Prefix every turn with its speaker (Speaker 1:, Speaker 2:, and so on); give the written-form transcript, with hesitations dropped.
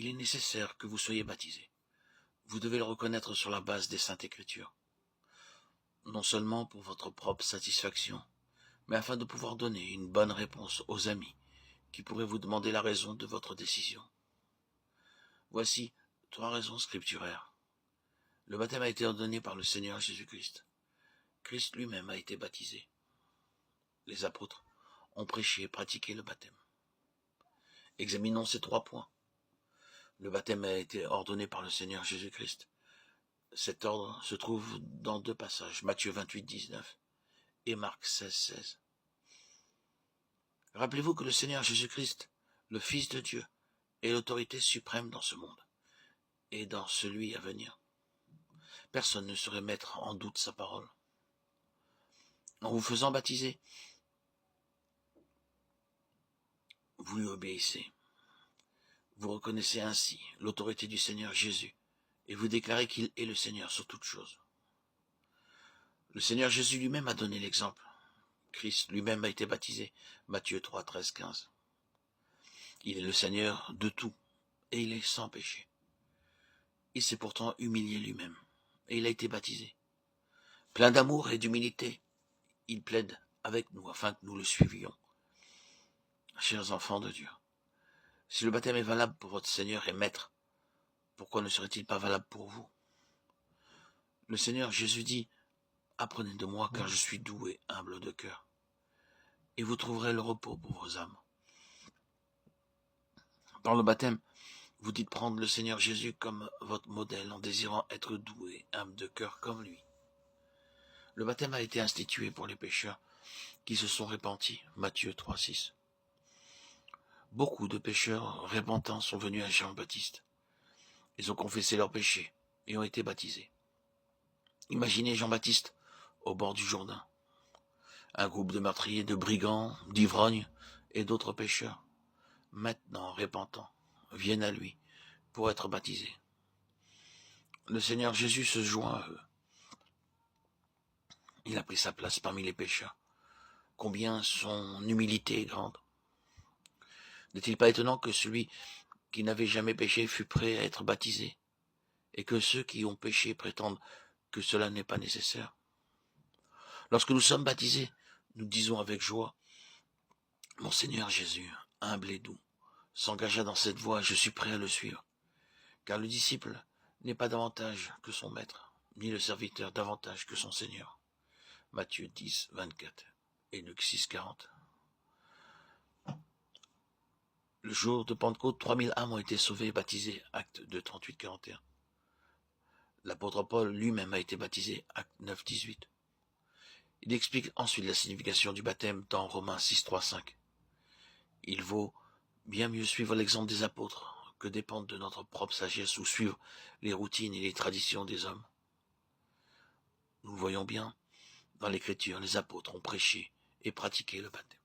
Speaker 1: il est nécessaire que vous soyez baptisés. Vous devez le reconnaître sur la base des Saintes Écritures, non seulement pour votre propre satisfaction, mais afin de pouvoir donner une bonne réponse aux amis qui pourraient vous demander la raison de votre décision. Voici 3 raisons scripturaires. Le baptême a été ordonné par le Seigneur Jésus-Christ. Christ lui-même a été baptisé. Les apôtres ont prêché et pratiqué le baptême. Examinons ces 3 points. Le baptême a été ordonné par le Seigneur Jésus-Christ. Cet ordre se trouve dans 2 passages, Matthieu 28, 19 et Marc 16, 16. Rappelez-vous que le Seigneur Jésus-Christ, le Fils de Dieu, est l'autorité suprême dans ce monde et dans celui à venir. Personne ne saurait mettre en doute sa parole. En vous faisant baptiser, vous lui obéissez. Vous reconnaissez ainsi l'autorité du Seigneur Jésus et vous déclarez qu'il est le Seigneur sur toutes choses. Le Seigneur Jésus lui-même a donné l'exemple. Christ lui-même a été baptisé. Matthieu 3, 13, 15. Il est le Seigneur de tout et il est sans péché. Il s'est pourtant humilié lui-même et il a été baptisé. Plein d'amour et d'humilité, il plaide avec nous afin que nous le suivions. Chers enfants de Dieu, si le baptême est valable pour votre Seigneur et Maître, pourquoi ne serait-il pas valable pour vous? Le Seigneur Jésus dit, « Apprenez de moi car je suis doux et humble de cœur, et vous trouverez le repos pour vos âmes. » Par le baptême, vous dites prendre le Seigneur Jésus comme votre modèle en désirant être doux et humble de cœur comme lui. Le baptême a été institué pour les pécheurs qui se sont repentis, Matthieu 3, 6. Beaucoup de pécheurs repentants sont venus à Jean-Baptiste. Ils ont confessé leurs péchés et ont été baptisés. Imaginez Jean-Baptiste au bord du Jourdain. Un groupe de meurtriers, de brigands, d'ivrognes et d'autres pécheurs, maintenant repentants, viennent à lui pour être baptisés. Le Seigneur Jésus se joint à eux. Il a pris sa place parmi les pécheurs. Combien son humilité est grande. N'est-il pas étonnant que celui qui n'avait jamais péché fût prêt à être baptisé, et que ceux qui ont péché prétendent que cela n'est pas nécessaire? Lorsque nous sommes baptisés, nous disons avec joie, « Mon Seigneur Jésus, humble et doux, s'engagea dans cette voie, je suis prêt à le suivre. » Car le disciple n'est pas davantage que son maître, ni le serviteur davantage que son Seigneur. Matthieu 10, 24 et Luc 6, 40. Le jour de Pentecôte, 3000 âmes ont été sauvées et baptisées, acte 2, 38, 41. L'apôtre Paul lui-même a été baptisé, acte 9, 18. Il explique ensuite la signification du baptême dans Romains 6, 3, 5. Il vaut bien mieux suivre l'exemple des apôtres que dépendre de notre propre sagesse ou suivre les routines et les traditions des hommes. Nous voyons bien, dans l'Écriture, les apôtres ont prêché et pratiqué le baptême.